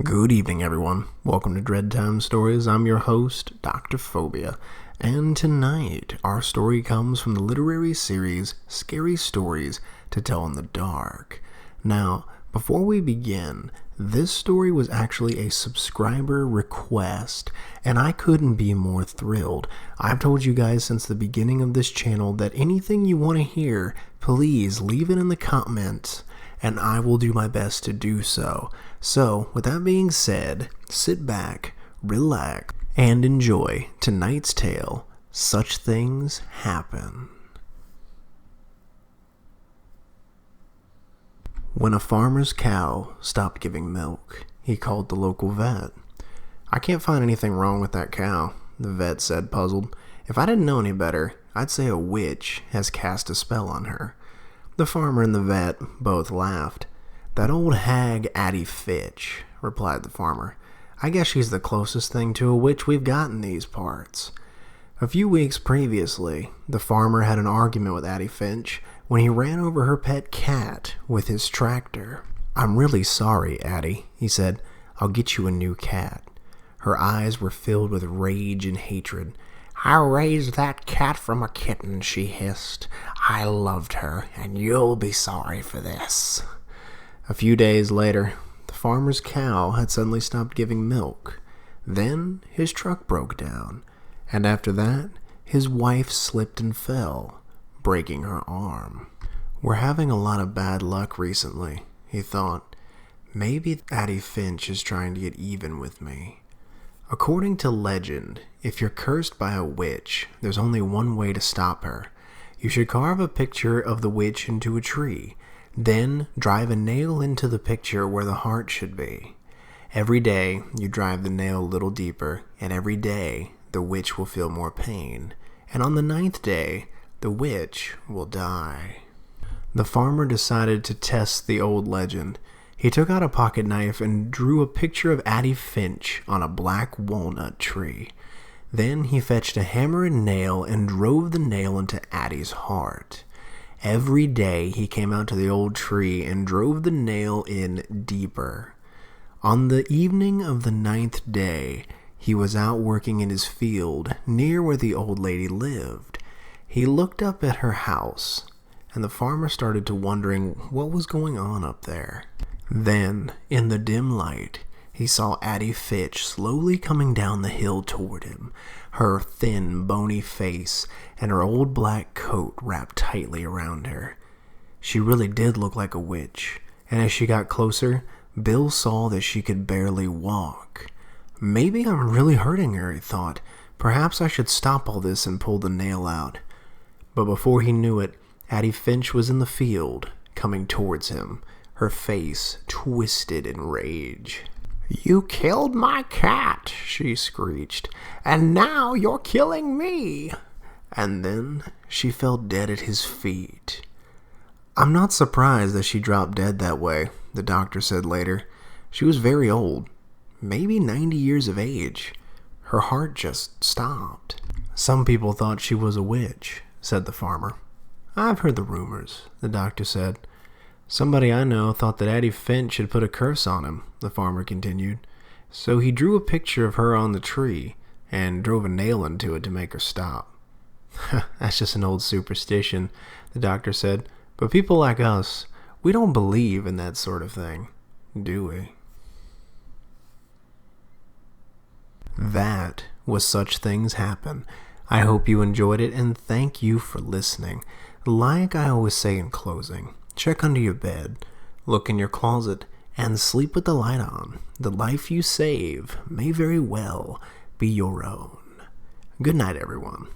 Good evening, everyone. Welcome to Dread Time Stories. I'm your host, Dr. Phobia, and tonight our story comes from the literary series Scary Stories to Tell in the Dark. Now, before we begin, this story was actually a subscriber request, and I couldn't be more thrilled. I've told you guys since the beginning of this channel that anything you want to hear, please leave it in the comments, and I will do my best to do so. So, with that being said, sit back, relax, and enjoy tonight's tale, Such Things Happen. When a farmer's cow stopped giving milk, he called the local vet. "I can't find anything wrong with that cow," the vet said, puzzled. "If I didn't know any better, I'd say a witch has cast a spell on her." The farmer and the vet both laughed. "That old hag Addie Fitch," replied the farmer. "I guess she's the closest thing to a witch we've got in these parts." A few weeks previously, the farmer had an argument with Addie Finch when he ran over her pet cat with his tractor. "I'm really sorry, Addie," he said. "I'll get you a new cat." Her eyes were filled with rage and hatred. "I raised that cat from a kitten," she hissed. "I loved her, and you'll be sorry for this." A few days later, the farmer's cow had suddenly stopped giving milk. Then his truck broke down, and after that, his wife slipped and fell, breaking her arm. "We're having a lot of bad luck recently," he thought. "Maybe Addie Finch is trying to get even with me." According to legend, if you're cursed by a witch, there's only one way to stop her. You should carve a picture of the witch into a tree, then drive a nail into the picture where the heart should be. Every day, you drive the nail a little deeper, and every day, the witch will feel more pain. And on the 9th day, the witch will die. The farmer decided to test the old legend. He took out a pocket knife and drew a picture of Addie Finch on a black walnut tree. Then he fetched a hammer and nail and drove the nail into Addie's heart. Every day he came out to the old tree and drove the nail in deeper. On the evening of the 9th day, he was out working in his field near where the old lady lived. He looked up at her house, and the farmer started to wondering what was going on up there. Then, in the dim light, he saw Addie Fitch slowly coming down the hill toward him, her thin, bony face and her old black coat wrapped tightly around her. She really did look like a witch, and as she got closer, Bill saw that she could barely walk. "Maybe I'm really hurting her," he thought. "Perhaps I should stop all this and pull the nail out." But before he knew it, Addie Finch was in the field, coming towards him, her face twisted in rage. "You killed my cat," she screeched, "and now you're killing me." And then she fell dead at his feet. "I'm not surprised that she dropped dead that way," the doctor said later. "She was very old, maybe 90 years of age. Her heart just stopped." "Some people thought she was a witch," said the farmer. "I've heard the rumors," the doctor said. "Somebody I know thought that Addie Finch had put a curse on him," the farmer continued. "So he drew a picture of her on the tree and drove a nail into it to make her stop." "That's just an old superstition," the doctor said. "But people like us, we don't believe in that sort of thing, do we?" That was Such Things Happen. I hope you enjoyed it, and thank you for listening. Like I always say in closing, check under your bed, look in your closet, and sleep with the light on. The life you save may very well be your own. Good night, everyone.